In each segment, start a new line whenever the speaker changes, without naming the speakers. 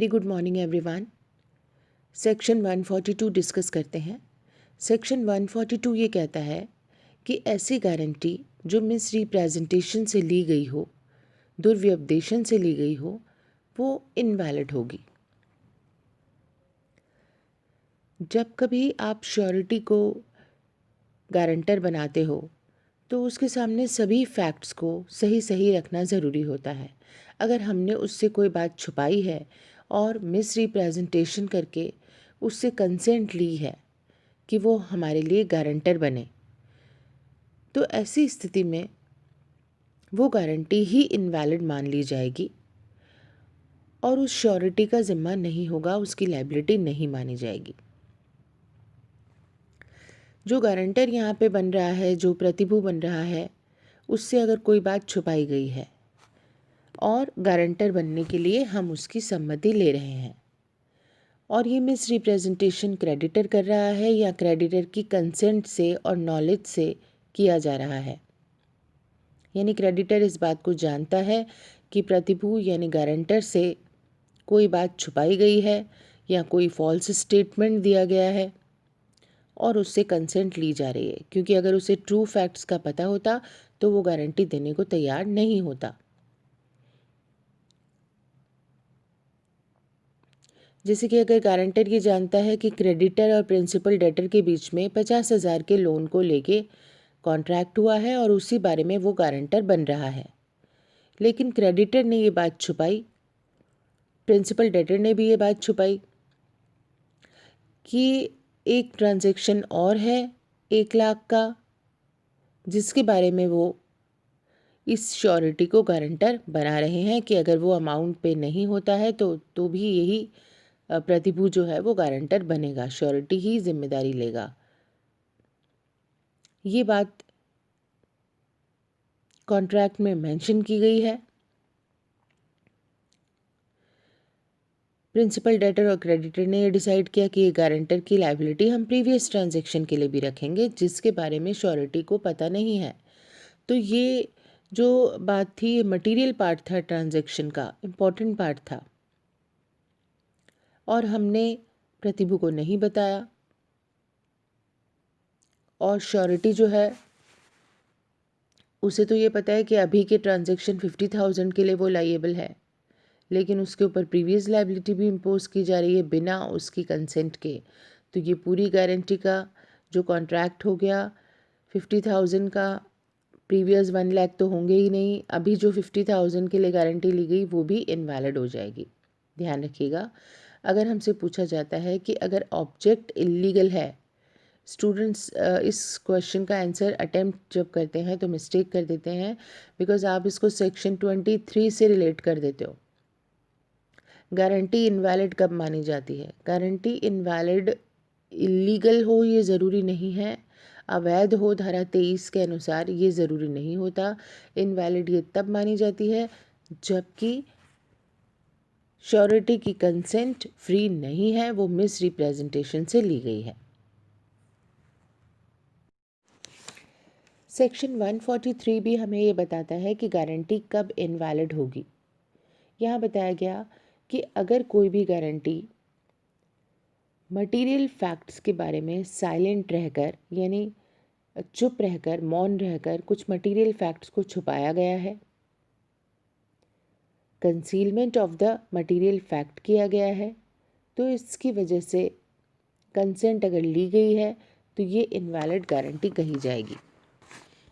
Very good morning everyone. Section 142 discuss करते हैं। Section 142 ये कहता है कि ऐसी गारंटी जो मिस रिप्रेजेंटेशन से ली गई हो, दुर्व्यपदेशन से ली गई हो, वो इनवैलिड होगी। जब कभी आप श्योरिटी को गारंटर बनाते हो तो उसके सामने सभी फैक्ट्स को सही सही रखना ज़रूरी होता है। अगर हमने उससे कोई बात छुपाई है और मिस रिप्रेजेंटेशन करके उससे कंसेंट ली है कि वो हमारे लिए गारंटर बने, तो ऐसी स्थिति में वो गारंटी ही इनवैलिड मान ली जाएगी और उस श्योरिटी का ज़िम्मा नहीं होगा, उसकी लायबिलिटी नहीं मानी जाएगी। जो गारंटर यहाँ पे बन रहा है, जो प्रतिभू बन रहा है, उससे अगर कोई बात छुपाई गई है और गारंटर बनने के लिए हम उसकी सम्मति ले रहे हैं और ये मिस रिप्रेजेंटेशन क्रेडिटर कर रहा है या क्रेडिटर की कंसेंट से और नॉलेज से किया जा रहा है, यानी क्रेडिटर इस बात को जानता है कि प्रतिभू यानी गारंटर से कोई बात छुपाई गई है या कोई फॉल्स स्टेटमेंट दिया गया है और उससे कंसेंट ली जा रही है, क्योंकि अगर उसे ट्रू फैक्ट्स का पता होता तो वो गारंटी देने को तैयार नहीं होता। जैसे कि अगर गारंटर ये जानता है कि क्रेडिटर और प्रिंसिपल डेटर के बीच में 50,000 के लोन को लेके कॉन्ट्रैक्ट हुआ है और उसी बारे में वो गारंटर बन रहा है, लेकिन क्रेडिटर ने ये बात छुपाई, प्रिंसिपल डेटर ने भी ये बात छुपाई कि एक ट्रांजैक्शन और है 1 लाख का, जिसके बारे में वो इस श्योरिटी को गारंटर बना रहे हैं कि अगर वो अमाउंट पे नहीं होता है तो भी यही प्रतिभू जो है वो गारंटर बनेगा, श्योरिटी ही जिम्मेदारी लेगा। ये बात कॉन्ट्रैक्ट में मेंशन की गई है। प्रिंसिपल डेटर और क्रेडिटर ने ये डिसाइड किया कि ये गारंटर की लायबिलिटी हम प्रीवियस ट्रांजैक्शन के लिए भी रखेंगे जिसके बारे में श्योरिटी को पता नहीं है। तो ये जो बात थी, मटेरियल पार्ट था ट्रांजैक्शन का, इम्पॉर्टेंट पार्ट था और हमने प्रतिभू को नहीं बताया और श्योरिटी जो है उसे तो ये पता है कि अभी के ट्रांजैक्शन 50,000 के लिए वो लायबल है, लेकिन उसके ऊपर प्रीवियस लायबिलिटी भी इम्पोज की जा रही है बिना उसकी कंसेंट के। तो ये पूरी गारंटी का जो कॉन्ट्रैक्ट हो गया 50,000 का, प्रीवियस 1 लाख तो होंगे ही नहीं, अभी जो 50,000 के लिए गारंटी ली गई वो भी इनवैलिड हो जाएगी। ध्यान रखिएगा, अगर हमसे पूछा जाता है कि अगर ऑब्जेक्ट इलीगल है, स्टूडेंट्स इस क्वेश्चन का आंसर अटेम्प्ट जब करते हैं तो मिस्टेक कर देते हैं, बिकॉज आप इसको सेक्शन 23 से रिलेट कर देते हो। गारंटी इनवैलिड कब मानी जाती है? गारंटी इनवैलिड इलीगल हो ये ज़रूरी नहीं है, अवैध हो धारा 23 के अनुसार ये ज़रूरी नहीं होता। इनवैलिड ये तब मानी जाती है जबकि श्योरिटी की कंसेंट फ्री नहीं है, वो मिस रिप्रेजेंटेशन से ली गई है। सेक्शन 143 भी हमें ये बताता है कि गारंटी कब इनवैलिड होगी। यहाँ बताया गया कि अगर कोई भी गारंटी मटेरियल फैक्ट्स के बारे में साइलेंट रहकर, यानी चुप रहकर, मौन रहकर कुछ मटेरियल फैक्ट्स को छुपाया गया है, concealment of the material fact किया गया है, तो इसकी वजह से कंसेंट अगर ली गई है तो ये इनवैलिड गारंटी कही जाएगी।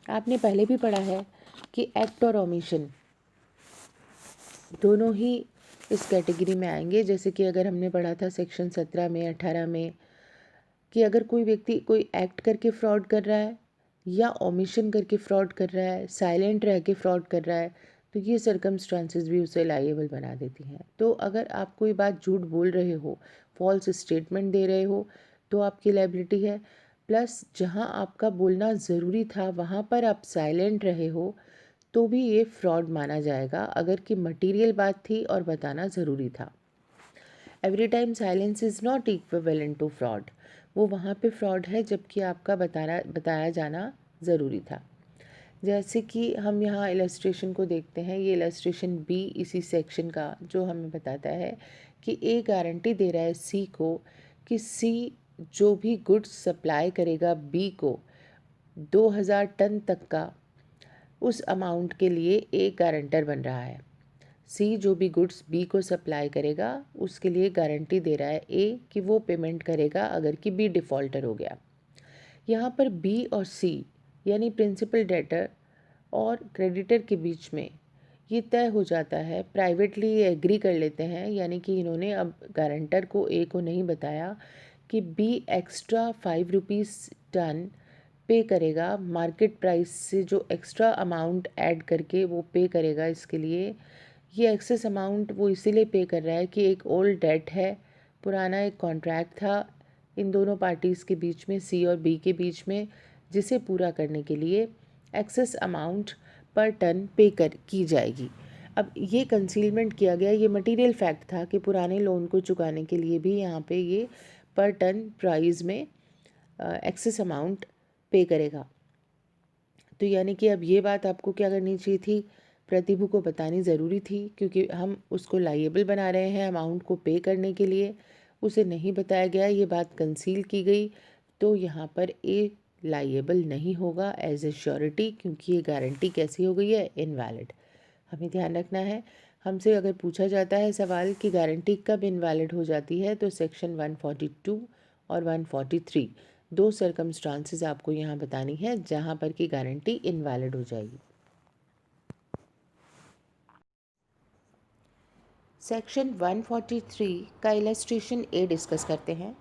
आपने पहले भी पढ़ा है कि एक्ट और ओमिशन दोनों ही इस कैटेगरी में आएंगे। जैसे कि अगर हमने पढ़ा था सेक्शन 17 में, 18 में, कि अगर कोई व्यक्ति कोई एक्ट करके फ्रॉड कर रहा है या ओमिशन करके फ्रॉड कर रहा है, साइलेंट रह के फ्रॉड कर रहा है, तो ये सर्कमस्टांसेस भी उसे लायबल बना देती हैं। तो अगर आप कोई बात झूठ बोल रहे हो, फॉल्स स्टेटमेंट दे रहे हो, तो आपकी लायबिलिटी है। प्लस जहाँ आपका बोलना ज़रूरी था वहाँ पर आप साइलेंट रहे हो तो भी ये फ्रॉड माना जाएगा, अगर कि मटेरियल बात थी और बताना ज़रूरी था। Every time silence is not equivalent to fraud, वो वहाँ पे फ्रॉड है जबकि आपका बताया जाना ज़रूरी था। जैसे कि हम यहाँ इलस्ट्रेशन को देखते हैं, ये इलस्ट्रेशन बी इसी सेक्शन का जो हमें बताता है कि ए गारंटी दे रहा है सी को कि सी जो भी गुड्स सप्लाई करेगा बी को 2000 टन तक का, उस अमाउंट के लिए ए गारंटर बन रहा है। सी जो भी गुड्स बी को सप्लाई करेगा उसके लिए गारंटी दे रहा है ए कि वो पेमेंट करेगा अगर कि बी डिफ़ॉल्टर हो गया। यहाँ पर बी और सी यानी प्रिंसिपल डेटर और क्रेडिटर के बीच में ये तय हो जाता है, प्राइवेटली ये एग्री कर लेते हैं, यानी कि इन्होंने अब गारंटर को ए को नहीं बताया कि बी एक्स्ट्रा 5 रुपीज़ टन पे करेगा, मार्केट प्राइस से जो एक्स्ट्रा अमाउंट ऐड करके वो पे करेगा। इसके लिए ये एक्सेस अमाउंट वो इसीलिए पे कर रहा है कि एक ओल्ड डेट है, पुराना एक कॉन्ट्रैक्ट था इन दोनों पार्टीज़ के बीच में, सी और बी के बीच में, जिसे पूरा करने के लिए एक्सेस अमाउंट पर टन पे कर की जाएगी। अब ये कंसीलमेंट किया गया, ये मटेरियल फैक्ट था कि पुराने लोन को चुकाने के लिए भी यहाँ पे ये पर टन प्राइस में एक्सेस अमाउंट पे करेगा। तो यानी कि अब ये बात आपको क्या करनी चाहिए थी, प्रतिभू को बतानी ज़रूरी थी, क्योंकि हम उसको लायबल बना रहे हैं अमाउंट को पे करने के लिए। उसे नहीं बताया गया, ये बात कंसील की गई, तो यहाँ पर ए लायबल नहीं होगा एज ए श्योरिटी, क्योंकि ये गारंटी कैसी हो गई है, इनवैलिड। हमें ध्यान रखना है, हमसे अगर पूछा जाता है सवाल कि गारंटी कब इनवैलिड हो जाती है, तो सेक्शन 142 और 143 दो सर्कमस्टांसेस आपको यहाँ बतानी है जहाँ पर कि गारंटी इनवैलिड हो जाएगी। सेक्शन 143 का इलस्ट्रेशन ए डिस्कस करते हैं।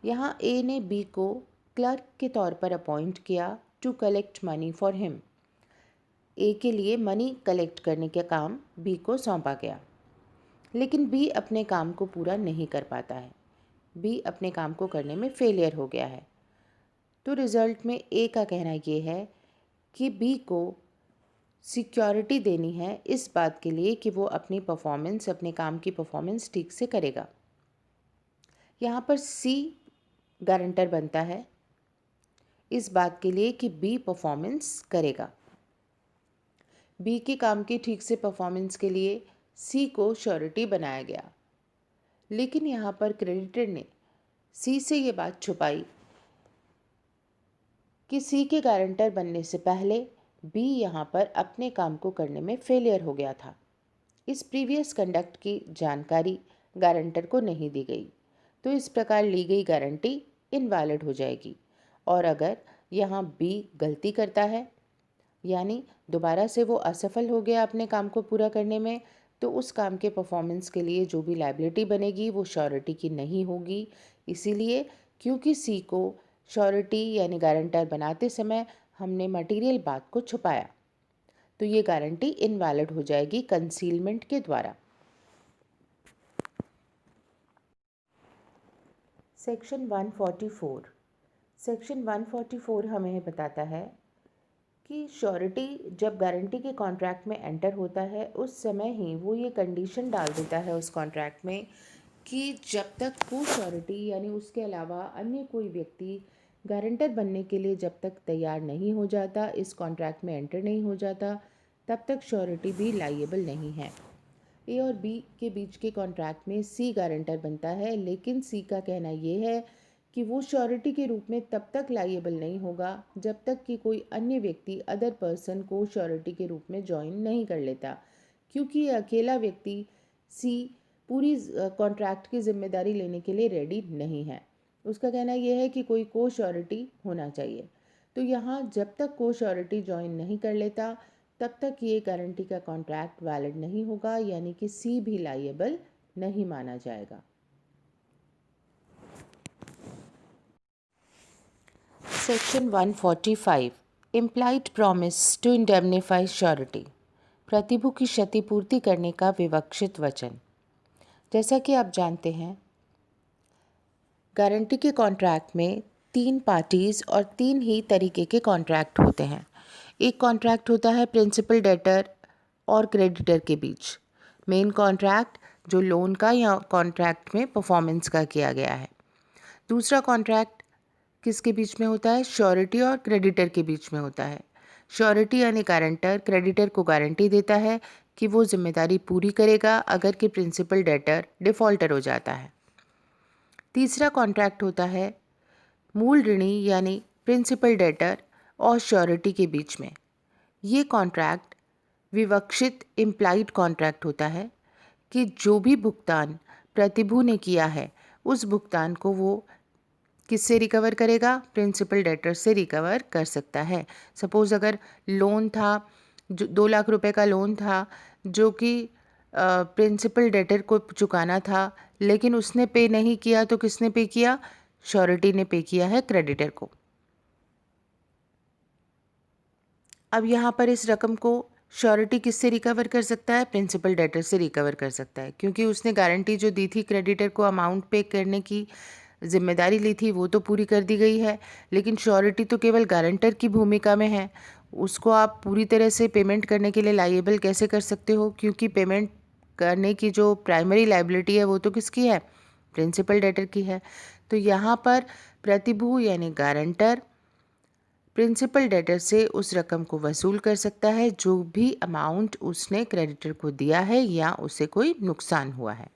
यहाँ ए ने बी को क्लर्क के तौर पर अपॉइंट किया to collect money for him. A के लिए मनी कलेक्ट करने का काम बी को सौंपा गया, लेकिन बी अपने काम को पूरा नहीं कर पाता है। बी अपने काम को करने में फेलियर हो गया है। तो रिज़ल्ट में ए का कहना ये है कि बी को सिक्योरिटी देनी है इस बात के लिए कि वो अपनी परफॉर्मेंस, अपने काम की परफॉर्मेंस ठीक से करेगा। यहाँ पर सी गारंटर बनता है इस बात के लिए कि बी परफॉर्मेंस करेगा। बी के काम की ठीक से परफॉर्मेंस के लिए सी को श्योरिटी बनाया गया, लेकिन यहाँ पर क्रेडिटर ने सी से ये बात छुपाई कि सी के गारंटर बनने से पहले बी यहाँ पर अपने काम को करने में फेलियर हो गया था। इस प्रीवियस कंडक्ट की जानकारी गारंटर को नहीं दी गई, तो इस प्रकार ली गई गारंटी इनवैलिड हो जाएगी। और अगर यहाँ बी गलती करता है, यानी दोबारा से वो असफल हो गया अपने काम को पूरा करने में, तो उस काम के परफॉर्मेंस के लिए जो भी लायबिलिटी बनेगी वो श्योरिटी की नहीं होगी। इसीलिए क्योंकि सी को श्योरिटी यानी गारंटर बनाते समय हमने मटेरियल बात को छुपाया, तो ये गारंटी इनवैलिड हो जाएगी कंसीलमेंट के द्वारा। सेक्शन 144 हमें बताता है कि श्योरिटी जब गारंटी के कॉन्ट्रैक्ट में एंटर होता है उस समय ही वो ये कंडीशन डाल देता है उस कॉन्ट्रैक्ट में कि जब तक को श्योरिटी यानी उसके अलावा अन्य कोई व्यक्ति गारंटर बनने के लिए जब तक तैयार नहीं हो जाता, इस कॉन्ट्रैक्ट में एंटर नहीं हो जाता, तब तक श्योरिटी भी लायबल नहीं है। ए और बी के बीच के कॉन्ट्रैक्ट में सी गारंटर बनता है, लेकिन सी का कहना ये है कि वो श्योरिटी के रूप में तब तक लायबल नहीं होगा जब तक कि कोई अन्य व्यक्ति, अदर पर्सन को श्योरिटी के रूप में ज्वाइन नहीं कर लेता, क्योंकि ये अकेला व्यक्ति सी पूरी कॉन्ट्रैक्ट की जिम्मेदारी लेने के लिए रेडी नहीं है। उसका कहना यह है कि कोई को श्योरिटी होना चाहिए। तो यहाँ जब तक को श्योरिटी ज्वाइन नहीं कर लेता तब तक ये गारंटी का कॉन्ट्रैक्ट वैलिड नहीं होगा, यानी कि सी भी लायबल नहीं माना जाएगा। Section 145 implied promise to indemnify surety, प्रतिभू की क्षतिपूर्ति करने का विवक्षित वचन। जैसा कि आप जानते हैं, गारंटी के कॉन्ट्रैक्ट में 3 पार्टीज़ और 3 ही तरीके के कॉन्ट्रैक्ट होते हैं। एक कॉन्ट्रैक्ट होता है प्रिंसिपल डेटर और क्रेडिटर के बीच, मेन कॉन्ट्रैक्ट जो लोन का या कॉन्ट्रैक्ट में परफॉर्मेंस का किया गया है। दूसरा कॉन्ट्रैक्ट किसके बीच में होता है, श्योरिटी और क्रेडिटर के बीच में होता है। श्योरिटी यानी गारंटर क्रेडिटर को गारंटी देता है कि वो जिम्मेदारी पूरी करेगा अगर कि प्रिंसिपल डेटर डिफ़ॉल्टर हो जाता है। तीसरा कॉन्ट्रैक्ट होता है मूल ऋणी यानी प्रिंसिपल डेटर और श्योरिटी के बीच में। ये कॉन्ट्रैक्ट विवक्षित इम्प्लाइड कॉन्ट्रैक्ट होता है कि जो भी भुगतान प्रतिभू ने किया है उस भुगतान को वो किससे रिकवर करेगा, प्रिंसिपल डेटर से रिकवर कर सकता है। सपोज़ अगर लोन था, जो 2 लाख रुपए का लोन था जो कि प्रिंसिपल डेटर को चुकाना था, लेकिन उसने पे नहीं किया, तो किसने पे किया, श्योरिटी ने पे किया है क्रेडिटर को। अब यहाँ पर इस रकम को श्योरिटी किससे रिकवर कर सकता है, प्रिंसिपल डेटर से रिकवर कर सकता है, क्योंकि उसने गारंटी जो दी थी क्रेडिटर को अमाउंट पे करने की जिम्मेदारी ली थी वो तो पूरी कर दी गई है, लेकिन श्योरिटी तो केवल गारंटर की भूमिका में है। उसको आप पूरी तरह से पेमेंट करने के लिए लायबल कैसे कर सकते हो, क्योंकि पेमेंट करने की जो प्राइमरी लायबिलिटी है वो तो किसकी है, प्रिंसिपल डेटर की है। तो यहाँ पर प्रतिभू यानी गारंटर प्रिंसिपल डेटर से उस रकम को वसूल कर सकता है जो भी अमाउंट उसने क्रेडिटर को दिया है या उसे कोई नुकसान हुआ है।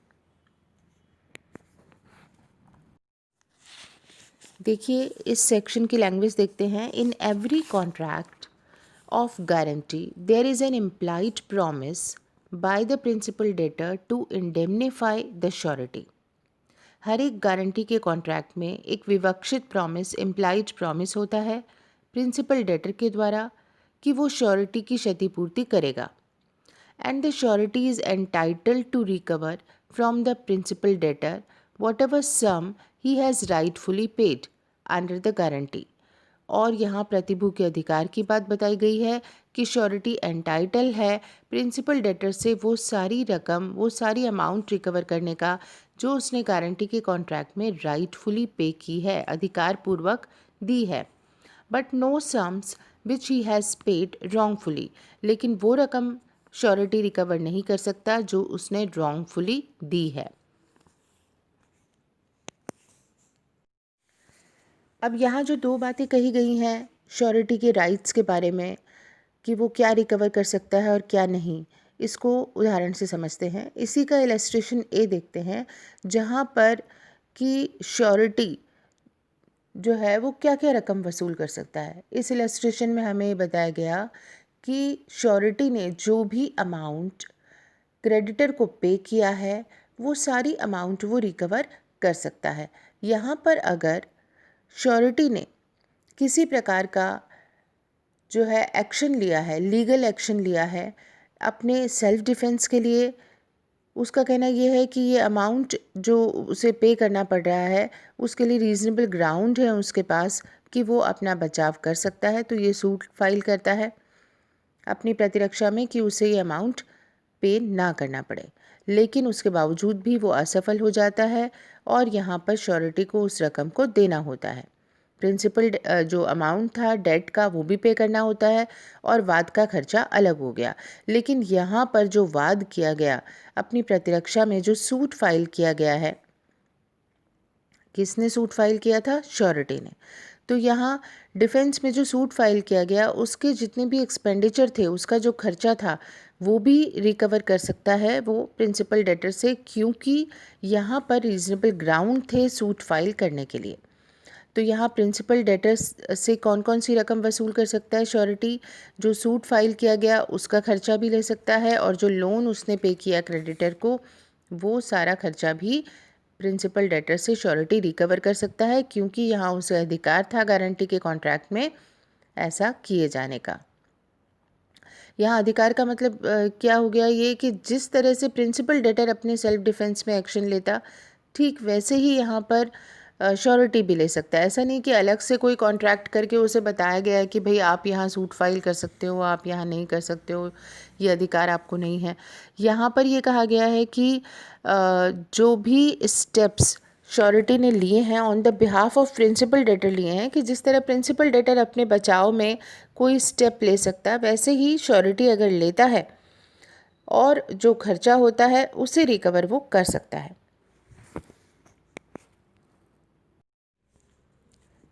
देखिए इस सेक्शन की लैंग्वेज देखते हैं। In every contract of guarantee there is an implied promise by the principal debtor to indemnify the surety. हर एक गारंटी के कॉन्ट्रैक्ट में एक विवक्षित प्रॉमिस, इम्प्लाइड प्रॉमिस होता है प्रिंसिपल डेटर के द्वारा कि वो श्योरिटी की क्षतिपूर्ति करेगा, and the surety is entitled to recover from the principal debtor whatever sum he has rightfully paid under the guarantee. और यहाँ प्रतिभू के अधिकार की बात बताई गई है कि श्योरिटी एंटाइटल है प्रिंसिपल डेटर से वो सारी रकम, वो सारी अमाउंट रिकवर करने का जो उसने गारंटी के कॉन्ट्रैक्ट में राइटफुली पे की है, अधिकार पूर्वक दी है, but no sums which he has paid wrongfully. लेकिन वो रकम श्योरिटी रिकवर नहीं कर सकता जो उसने रॉन्गफुली दी है। अब यहाँ जो दो बातें कही गई हैं श्योरिटी के राइट्स के बारे में कि वो क्या रिकवर कर सकता है और क्या नहीं, इसको उदाहरण से समझते हैं। इसी का इलस्ट्रेशन ए देखते हैं जहाँ पर कि श्योरिटी जो है वो क्या क्या रकम वसूल कर सकता है। इस इलस्ट्रेशन में हमें ये बताया गया कि श्योरिटी ने जो भी अमाउंट क्रेडिटर को पे किया है वो सारी अमाउंट वो रिकवर कर सकता है। यहाँ पर अगर श्योरिटी ने किसी प्रकार का जो है एक्शन लिया है, लीगल एक्शन लिया है अपने सेल्फ डिफेंस के लिए, उसका कहना ये है कि ये अमाउंट जो उसे पे करना पड़ रहा है उसके लिए रीज़नेबल ग्राउंड है उसके पास कि वो अपना बचाव कर सकता है, तो ये सूट फाइल करता है अपनी प्रतिरक्षा में कि उसे ये अमाउंट पे ना करना पड़े। लेकिन उसके बावजूद भी वो असफल हो जाता है और यहाँ पर श्योरिटी को उस रकम को देना होता है। प्रिंसिपल जो अमाउंट था डेट का वो भी पे करना होता है और वाद का खर्चा अलग हो गया। लेकिन यहाँ पर जो वाद किया गया अपनी प्रतिरक्षा में, जो सूट फाइल किया गया है, किसने सूट फाइल किया था, श्योरिटी ने। तो यहाँ डिफेंस में जो सूट फाइल किया गया उसके जितने भी एक्सपेंडिचर थे, उसका जो खर्चा था वो भी रिकवर कर सकता है वो प्रिंसिपल डेटर से, क्योंकि यहाँ पर रीजनेबल ग्राउंड थे सूट फाइल करने के लिए। तो यहाँ प्रिंसिपल डेटर्स से कौन कौन सी रकम वसूल कर सकता है श्योरिटी, जो सूट फाइल किया गया उसका खर्चा भी ले सकता है और जो लोन उसने पे किया क्रेडिटर को वो सारा खर्चा भी प्रिंसिपल डेटर से श्योरिटी रिकवर कर सकता है, क्योंकि यहाँ उसे अधिकार था गारंटी के कॉन्ट्रैक्ट में ऐसा किए जाने का। यहाँ अधिकार का मतलब क्या हो गया, ये कि जिस तरह से प्रिंसिपल डेटर अपने सेल्फ डिफेंस में एक्शन लेता ठीक वैसे ही यहाँ पर श्योरिटी भी ले सकता है। ऐसा नहीं कि अलग से कोई कॉन्ट्रैक्ट करके उसे बताया गया है कि भाई आप यहाँ सूट फाइल कर सकते हो, आप यहाँ नहीं कर सकते हो, ये अधिकार आपको नहीं है। यहाँ पर ये कहा गया है कि जो भी स्टेप्स श्योरिटी ने लिए हैं on the behalf of principal debtor लिए हैं, कि जिस तरह प्रिंसिपल डेटर अपने बचाव में कोई स्टेप ले सकता है वैसे ही श्योरिटी अगर लेता है और जो खर्चा होता है उसे रिकवर वो कर सकता है।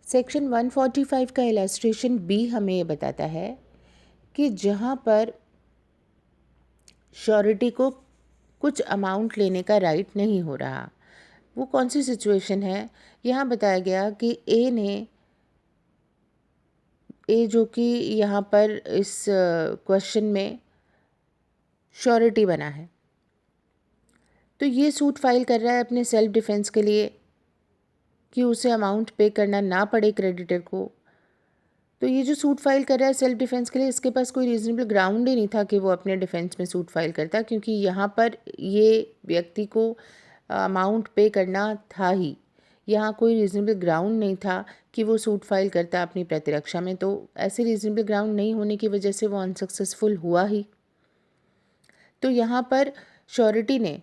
सेक्शन 145 का इलस्ट्रेशन बी हमें ये बताता है कि जहाँ पर श्योरिटी को कुछ अमाउंट लेने का राइट नहीं हो रहा। वो कौन सी सिचुएशन है? यहाँ बताया गया कि ए जो कि यहाँ पर इस क्वेश्चन में श्योरिटी बना है, तो ये सूट फाइल कर रहा है अपने सेल्फ डिफेंस के लिए कि उसे अमाउंट पे करना ना पड़े क्रेडिटर को। तो ये जो सूट फाइल कर रहा है सेल्फ डिफेंस के लिए, इसके पास कोई रीजनेबल ग्राउंड ही नहीं था कि वो अपने डिफेंस में सूट फाइल करता, क्योंकि यहाँ पर ये व्यक्ति को अमाउंट पे करना था ही। यहाँ कोई रीजनेबल ग्राउंड नहीं था कि वो सूट फाइल करता अपनी प्रतिरक्षा में, तो ऐसे रीजनेबल ग्राउंड नहीं होने की वजह से वो अनसक्सेसफुल हुआ ही। तो यहाँ पर श्योरिटी ने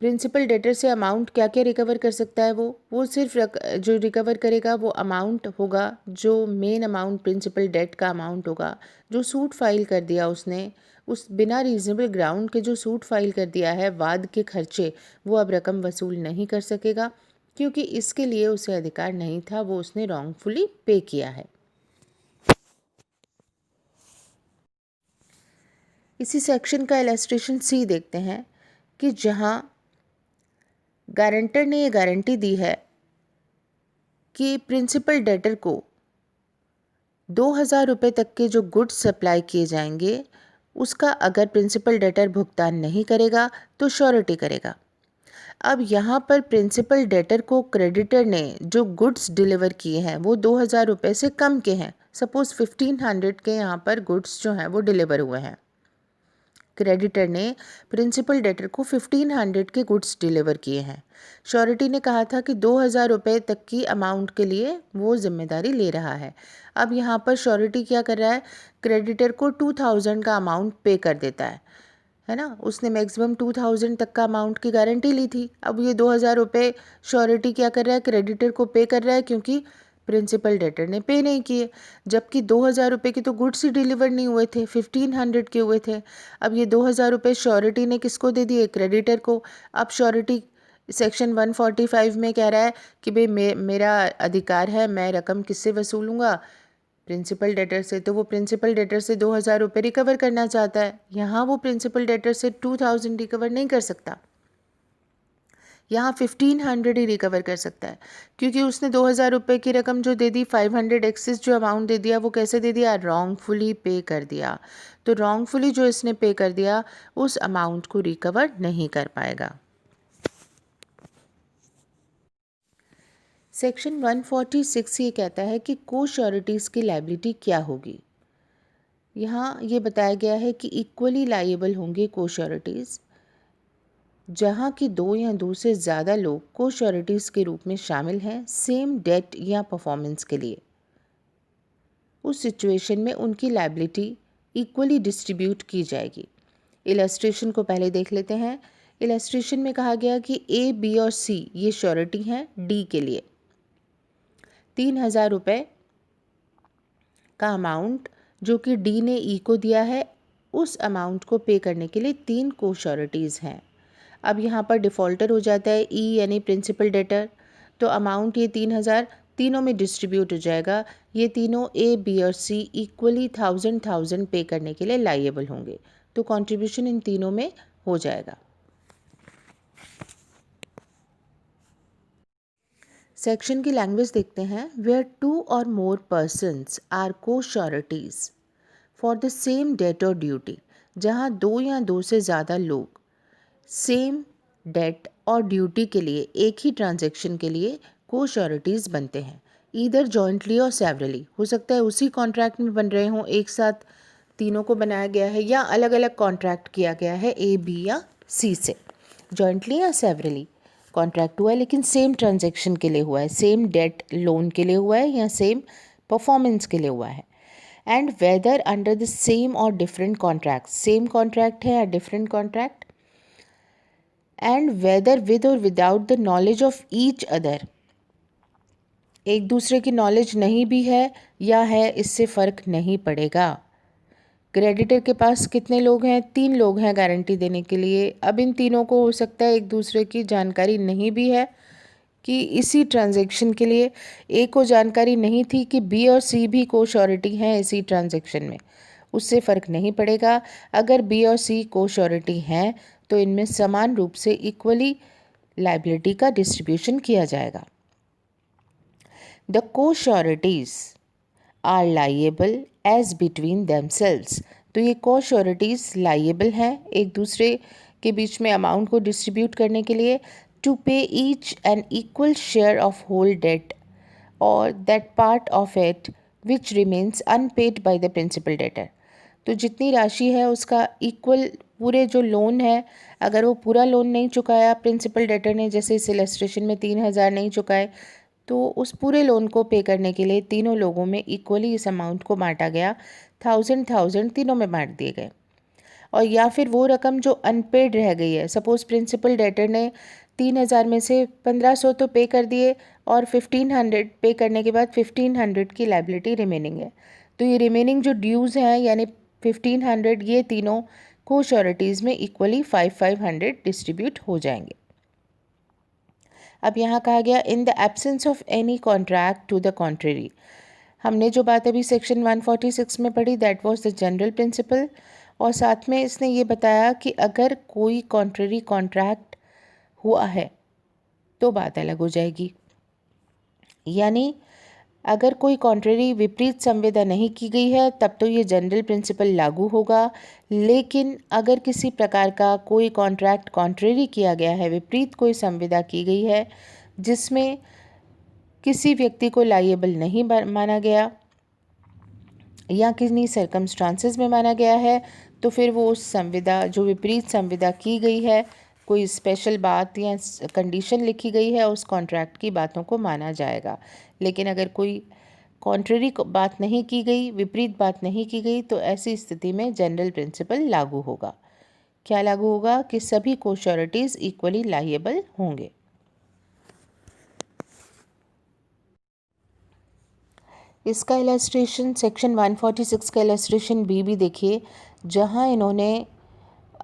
प्रिंसिपल डेटर से अमाउंट क्या क्या रिकवर कर सकता है? वो सिर्फ जो रिकवर करेगा वो अमाउंट होगा, जो मेन अमाउंट प्रिंसिपल डेट का अमाउंट होगा, जो सूट फाइल कर दिया उसने, उस बिना रीजनेबल ग्राउंड के जो सूट फाइल कर दिया है, वाद के खर्चे, वो अब रकम वसूल नहीं कर सकेगा, क्योंकि इसके लिए उसे अधिकार नहीं था, वो उसने रॉन्गफुली पे किया है। इसी सेक्शन का इलस्ट्रेशन सी देखते हैं कि जहाँ गारंटर ने ये गारंटी दी है कि प्रिंसिपल डेटर को 2,000 रुपये तक के जो गुड्स सप्लाई किए जाएंगे, उसका अगर प्रिंसिपल डेटर भुगतान नहीं करेगा तो श्योरिटी करेगा। अब यहाँ पर प्रिंसिपल डेटर को क्रेडिटर ने जो गुड्स डिलीवर किए हैं वो 2,000 रुपये से कम के हैं। सपोज़ 1,500 के यहाँ पर गुड्स जो हैं वो डिलीवर हुए हैं। क्रेडिटर ने प्रिंसिपल डेटर को 1,500 के गुड्स डिलीवर किए हैं। श्योरिटी ने कहा था कि 2,000 रुपये तक की अमाउंट के लिए वो जिम्मेदारी ले रहा है। अब यहाँ पर श्योरिटी क्या कर रहा है? क्रेडिटर को 2,000 का अमाउंट पे कर देता है ना। उसने मैक्सिमम 2,000 तक का अमाउंट की गारंटी ली थी। अब ये 2,000 रुपये श्योरिटी क्या कर रहा है? क्रेडिटर को पे कर रहा है, क्योंकि प्रिंसिपल डेटर ने पे नहीं किए, जबकि 2,000 रुपये के तो गुड्स ही डिलीवर नहीं हुए थे, 1,500 के हुए थे। अब ये 2,000 रुपये श्योरिटी ने किसको दे दिए? क्रेडिटर को। अब श्योरिटी सेक्शन 145 में कह रहा है कि भाई मेरा अधिकार है, मैं रकम किससे वसूलूंगा? प्रिंसिपल डेटर से। तो वो प्रिंसिपल डेटर से 2,000 रुपये रिकवर करना चाहता है। यहाँ वो प्रिंसिपल डेटर से 2,000 रिकवर नहीं कर सकता, यहाँ 1,500 ही रिकवर कर सकता है, क्योंकि उसने 2,000 रुपये की रकम जो दे दी, 500 एक्सेस जो अमाउंट दे दिया, वो कैसे दे दिया? रॉन्गफुली पे कर दिया। तो रॉन्गफुली जो इसने पे कर दिया, उस अमाउंट को रिकवर नहीं कर पाएगा। सेक्शन 146 ये कहता है कि को श्योरिटीज़ की लायबिलिटी क्या होगी। यहाँ ये बताया गया है कि इक्वली लायबल होंगे को श्योरिटीज़ जहाँ की 2 या 2 से ज़्यादा लोग को श्योरिटीज़ के रूप में शामिल हैं सेम डेट या परफॉर्मेंस के लिए। उस सिचुएशन में उनकी लायबिलिटी इक्वली डिस्ट्रीब्यूट की जाएगी। इलस्ट्रेशन को पहले देख लेते हैं। इलस्ट्रेशन में कहा गया कि ए, बी और सी ये श्योरिटी हैं डी के लिए। 3,000 रुपये का अमाउंट जो कि डी ने ई को दिया है, उस अमाउंट को पे करने के लिए 3 को श्योरिटीज़ हैं। अब यहाँ पर डिफ़ॉल्टर हो जाता है ई यानी प्रिंसिपल डेटर, तो अमाउंट ये 3,000 तीनों में डिस्ट्रीब्यूट हो जाएगा। ये तीनों ए, बी और सी इक्वली 1,000 पे करने के लिए लायबल होंगे, तो कंट्रीब्यूशन इन तीनों में हो जाएगा। सेक्शन की लैंग्वेज देखते हैं। वेयर 2 और more persons are co sureties for the same debt और ड्यूटी, जहाँ 2 या 2 से ज़्यादा लोग सेम डेट और ड्यूटी के लिए एक ही ट्रांजैक्शन के लिए को श्योरिटीज़ बनते हैं। ईदर जॉइंटली और सेवरली, हो सकता है उसी कॉन्ट्रैक्ट में बन रहे हों, एक साथ तीनों को बनाया गया है, या अलग अलग कॉन्ट्रैक्ट किया गया है ए, बी या सी से। जॉइंटली या सेवरली कॉन्ट्रैक्ट हुआ है, लेकिन सेम ट्रांजैक्शन के लिए हुआ है, सेम डेट लोन के लिए हुआ है या सेम परफॉर्मेंस के लिए हुआ है। And whether under the same or different contract, same contract है या different contract, and whether with or without the knowledge of each other, एक दूसरे की नॉलेज नहीं भी है या है, इससे फ़र्क नहीं पड़ेगा। क्रेडिटर के पास कितने लोग हैं? 3 लोग हैं गारंटी देने के लिए। अब इन तीनों को हो सकता है एक दूसरे की जानकारी नहीं भी है कि इसी ट्रांजैक्शन के लिए, ए को जानकारी नहीं थी कि बी और सी भी को श्योरिटी हैं इसी ट्रांजैक्शन में, उससे फ़र्क नहीं पड़ेगा। अगर बी और सी को श्योरिटी हैं तो इनमें समान रूप से इक्वली लाइबिलिटी का डिस्ट्रीब्यूशन किया जाएगा। The co sureties are liable as between themselves. तो ये को श्योरिटीज़ लाइएबल हैं एक दूसरे के बीच में अमाउंट को डिस्ट्रीब्यूट करने के लिए, to pay each an equal share of whole debt or that part of it which remains unpaid by the principal debtor. तो जितनी राशि है उसका इक्वल, पूरे जो लोन है अगर वो पूरा लोन नहीं चुकाया प्रिंसिपल डेटर ने, जैसे इस इलस्ट्रेशन में 3,000 नहीं चुकाए, तो उस पूरे लोन को पे करने के लिए तीनों लोगों में इक्वली इस अमाउंट को बांटा गया, 1,000 तीनों में बांट दिए गए। और या फिर वो रकम जो अनपेड रह गई है, सपोज़ प्रिंसिपल डेटर ने 3,000 में से 1,500 तो पे कर दिए और 1,500 पे करने के बाद 1,500 की लाइबिलिटी रिमेनिंग है, तो ये रिमेनिंग जो ड्यूज़ हैं यानी 1,500, ये तीनों को श्योरिटीज़ में इक्वली 500 डिस्ट्रीब्यूट हो जाएंगे। अब यहाँ कहा गया in the absence of any contract to the contrary. हमने जो बात अभी सेक्शन 146 में पढ़ी that was the general principle, और साथ में इसने ये बताया कि अगर कोई कॉन्ट्रेरी कॉन्ट्रैक्ट हुआ है तो बात अलग हो जाएगी। यानी अगर कोई कॉन्ट्रेरी विपरीत संविदा नहीं की गई है तब तो ये जनरल प्रिंसिपल लागू होगा, लेकिन अगर किसी प्रकार का कोई कॉन्ट्रैक्ट कॉन्ट्रेरी किया गया है, विपरीत कोई संविदा की गई है जिसमें किसी व्यक्ति को लायबल नहीं माना गया या किन्हीं सर्कमस्टांसेस में माना गया है, तो फिर वो उस संविदा, जो विपरीत संविदा की गई है, कोई स्पेशल बात या कंडीशन लिखी गई है, उस कॉन्ट्रैक्ट की बातों को माना जाएगा। लेकिन अगर कोई कॉन्ट्ररी बात नहीं की गई, विपरीत बात नहीं की गई, तो ऐसी स्थिति में जनरल प्रिंसिपल लागू होगा। क्या लागू होगा कि सभी को श्योरिटीज़ इक्वली लायबल होंगे। इसका इलस्ट्रेशन सेक्शन 146 का इलस्ट्रेशन बी भी देखिए, जहां इन्होंने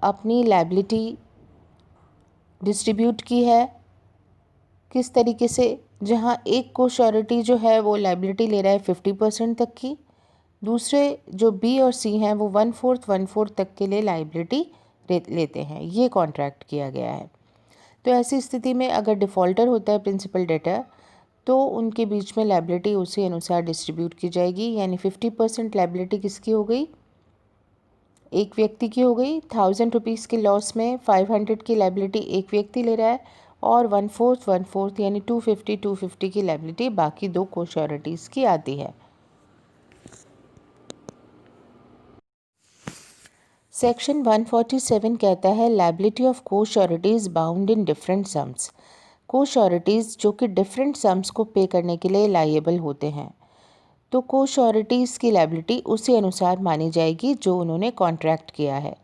अपनी लायबिलिटी डिस्ट्रीब्यूट की है। किस तरीके से, जहां एक को श्योरिटी जो है वो लायबिलिटी ले रहा है 50% तक की, दूसरे जो बी और सी हैं वो 1/4 तक के लिए लायबिलिटी लेते हैं। ये कॉन्ट्रैक्ट किया गया है। तो ऐसी स्थिति में अगर डिफ़ॉल्टर होता है प्रिंसिपल डेटर, तो उनके बीच में लायबिलिटी उसी अनुसार डिस्ट्रीब्यूट की जाएगी। यानी 50% लायबिलिटी किसकी हो गई, एक व्यक्ति की हो गई। 1,000 रुपीज़ के लॉस में 500 की लायबिलिटी एक व्यक्ति ले रहा है और 1/4 यानी 250 की लायबिलिटी बाकी दो को श्योरिटीज़ की आती है। सेक्शन 147 कहता है लायबिलिटी ऑफ को sureties bound in different sums. को श्योरिटीज़ जो कि डिफरेंट सम्स को पे करने के लिए लायबल होते हैं, तो को श्योरिटीज़ की लायबिलिटी उसी अनुसार मानी जाएगी जो उन्होंने कॉन्ट्रैक्ट किया है।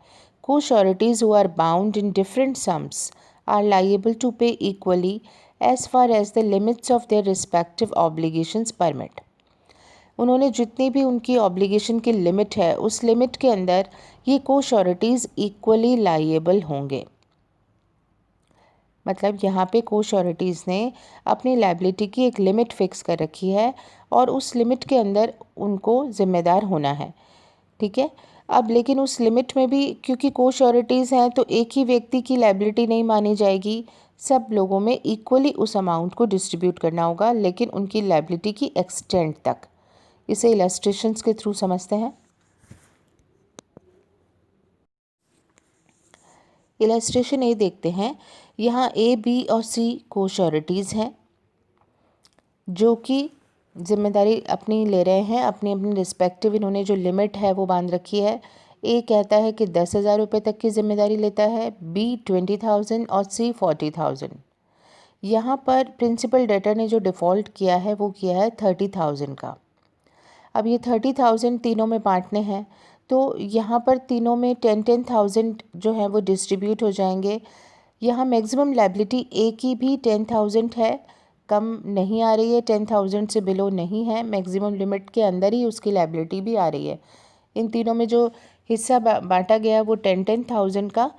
Co sureties who are bound in different sums are liable to pay equally as far as the limits of their respective obligations permit. उन्होंने जितनी भी उनकी ऑब्लिगेशन की लिमिट है, उस लिमिट के अंदर ये को श्योरिटीज़ इक्वली लायबल होंगे। मतलब यहाँ पे को श्योरिटीज़ ने अपनी लायबिलिटी की एक लिमिट फिक्स कर रखी है और उस लिमिट के अंदर उनको ज़िम्मेदार होना है। ठीक है। अब लेकिन उस लिमिट में भी क्योंकि को श्योरिटीज़ हैं तो एक ही व्यक्ति की लायबिलिटी नहीं मानी जाएगी, सब लोगों में इक्वली उस अमाउंट को डिस्ट्रीब्यूट करना होगा, लेकिन उनकी लायबिलिटी की एक्सटेंट तक। इसे इलस्ट्रेशंस के थ्रू समझते हैं। इलस्ट्रेशन ए देखते हैं। यहाँ ए, बी और सी को श्योरिटीज़ हैं जो कि जिम्मेदारी अपनी ले रहे हैं, अपनी अपनी रिस्पेक्टिव इन्होंने जो लिमिट है वो बांध रखी है। ए कहता है कि 10,000 रुपये तक की जिम्मेदारी लेता है, बी 20,000 और सी 40,000। यहाँ पर प्रिंसिपल डेटर ने जो डिफ़ॉल्ट किया है वो किया है 30,000 का। अब ये 30,000 तीनों में बांटने हैं, तो यहाँ पर तीनों में 10,000 जो है वो डिस्ट्रीब्यूट हो जाएंगे। यहाँ मैक्सिमम लायबिलिटी ए की भी 10,000 है, कम नहीं आ रही है, 10,000 से बिलो नहीं है, मैक्सिमम लिमिट के अंदर ही उसकी लायबिलिटी भी आ रही है। इन तीनों में जो हिस्सा बांटा गया वो 10,000 का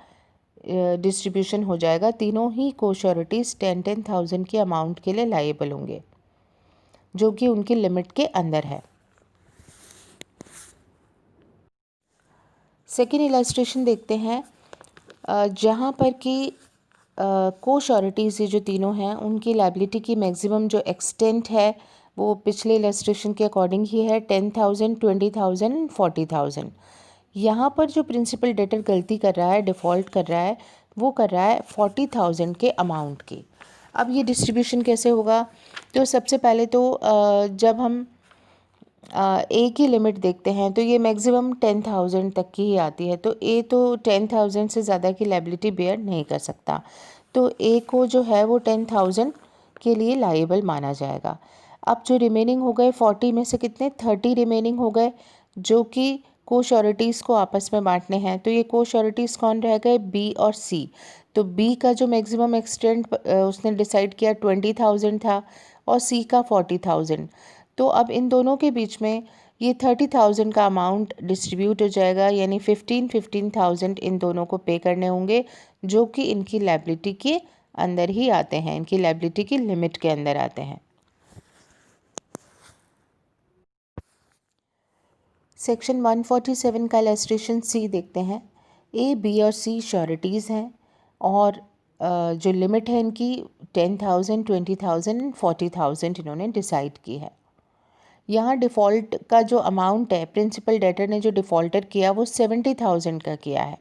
डिस्ट्रीब्यूशन हो जाएगा। तीनों ही को श्योरिटीज़ 10,000 के अमाउंट के लिए लायबल होंगे जो कि उनकी लिमिट के अंदर है। सेकेंड इलस्ट्रेशन देखते हैं, जहाँ पर कि को श्योरिटीज़ ये जो तीनों हैं उनकी लाइबिलिटी की मैक्सिमम जो एक्सटेंट है वो पिछले इलस्ट्रेशन के अकॉर्डिंग ही है, 10,000, 20,000, 40,000। यहाँ पर जो प्रिंसिपल डेटर गलती कर रहा है, डिफ़ॉल्ट कर रहा है, वो कर रहा है 40,000 के अमाउंट की। अब ये डिस्ट्रीब्यूशन कैसे होगा? तो सबसे पहले तो जब हम ए की लिमिट देखते हैं तो ये मैक्सिमम 10,000 तक की ही आती है, तो ए तो 10,000 से ज़्यादा की लायबिलिटी बेयर नहीं कर सकता, तो ए को जो है वो 10,000 के लिए लायबल माना जाएगा। अब जो रिमेनिंग हो गए 40 में से कितने 30 रिमेनिंग हो गए जो कि को श्योरिटीज़ को आपस में बांटने हैं, तो ये को श्योरिटीज़ कौन रह गए? बी और सी। तो बी का जो मैक्सिमम एक्सटेंट उसने डिसाइड किया 20,000 था और सी का 40,000। तो अब इन दोनों के बीच में ये 30,000 का अमाउंट डिस्ट्रीब्यूट हो जाएगा, यानी 15,000 इन दोनों को पे करने होंगे जो कि इनकी लायबिलिटी के अंदर ही आते हैं, इनकी लायबिलिटी की लिमिट के अंदर आते हैं। सेक्शन 147 का इलस्ट्रेशन सी देखते हैं। ए, बी और सी श्योरिटीज़ हैं और जो लिमिट है इनकी 10,000, 20,000, 40,000 इन्होंने डिसाइड की है। यहाँ डिफ़ॉल्ट का जो अमाउंट है, प्रिंसिपल डेटर ने जो डिफ़ॉल्टर किया वो 70,000 का किया है,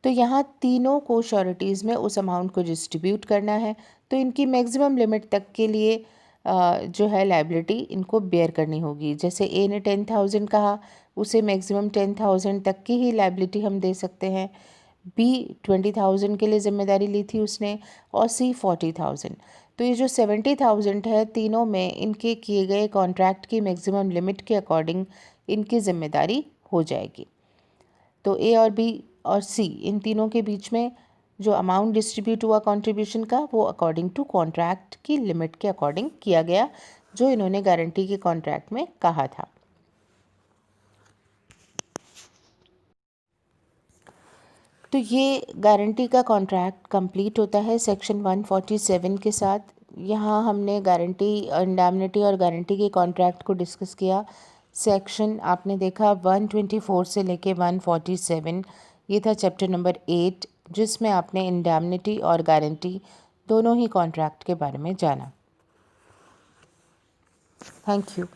तो यहाँ तीनों को श्योरिटीज़ में उस अमाउंट को डिस्ट्रीब्यूट करना है, तो इनकी मैक्सिमम लिमिट तक के लिए जो है लायबिलिटी इनको बेयर करनी होगी। जैसे ए ने 10,000 कहा, उसे मैक्सिमम 10,000 तक की ही लायबिलिटी हम दे सकते हैं। बी 20,000 के लिए जिम्मेदारी ली थी उसने और सी 40,000। तो ये जो 70,000 है तीनों में इनके किए गए कॉन्ट्रैक्ट की मैक्सिमम लिमिट के अकॉर्डिंग इनकी जिम्मेदारी हो जाएगी। तो ए और बी और सी इन तीनों के बीच में जो अमाउंट डिस्ट्रीब्यूट हुआ कंट्रीब्यूशन का वो अकॉर्डिंग टू कॉन्ट्रैक्ट की लिमिट के अकॉर्डिंग किया गया जो इन्होंने गारंटी के कॉन्ट्रैक्ट में कहा था। तो ये गारंटी का कॉन्ट्रैक्ट कंप्लीट होता है सेक्शन 147 के साथ। यहाँ हमने गारंटी, इंडैमनिटी और गारंटी के कॉन्ट्रैक्ट को डिस्कस किया। सेक्शन आपने देखा 124 से लेके 147, ये था चैप्टर नंबर 8 जिसमें आपने इंडैमनिटी और गारंटी दोनों ही कॉन्ट्रैक्ट के बारे में जाना। Thank you.